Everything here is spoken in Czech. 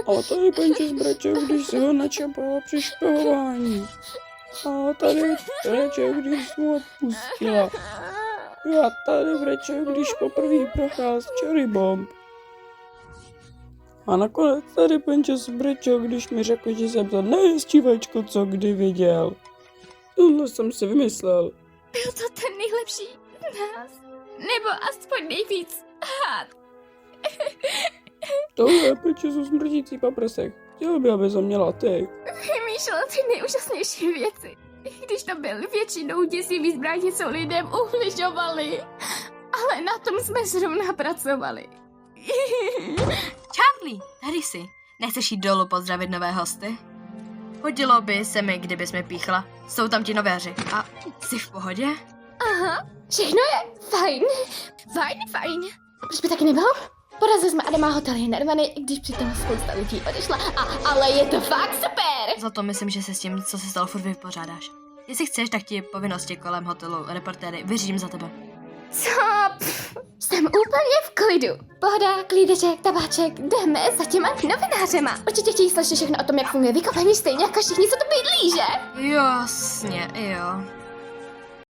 A tady Penčo s Brečou, když se ho načapala při špehování. A tady Brečo, když se mu odpustila. A tady Brečo, když poprvé procház Cherry Bomb. A nakonec tady Penčo s Brečou, když mi řekl, že jsem to nejhezčívečko, co kdy viděl. Tohle jsem si vymyslel. Byl to ten nejlepší z nás. Nebo aspoň nejvíc hád. Tohle je Penčo s smrdící paprsek. Chtěl by, aby to měla ty. Vymýšlel ty nejúžasnější věci. Když to byl většinou děsivý zbraně, co lidem ubližovali. Ale na tom jsme zrovna pracovali. Charlie, tady jsi. Nechceš jít dolů pozdravit nové hosty? Hodilo by se mi, kdyby jsme píchla. Jsou tam ti novéři. A jsi v pohodě? Aha, všechno je fajn. Fajn. Proč by taky nebylo? Porazili jsme Adama, hotel je narvaný, i když přitom spousta lidí odešla. Ale je to fakt super! Za to myslím, že se s tím, co se stalo, furt vypořádáš. Jestli chceš, tak ti povinnosti kolem hotelu, reportéry, vyřídím za tebe. Co? Jsem úplně v klidu. Pohoda, klídeček, tabáček, jdeme za těma novinářema. Určitě chtějí slyšet všechno o tom, jak funguje vykopání, stejně jako všichni, co to bydlí, že? Jasně, jo.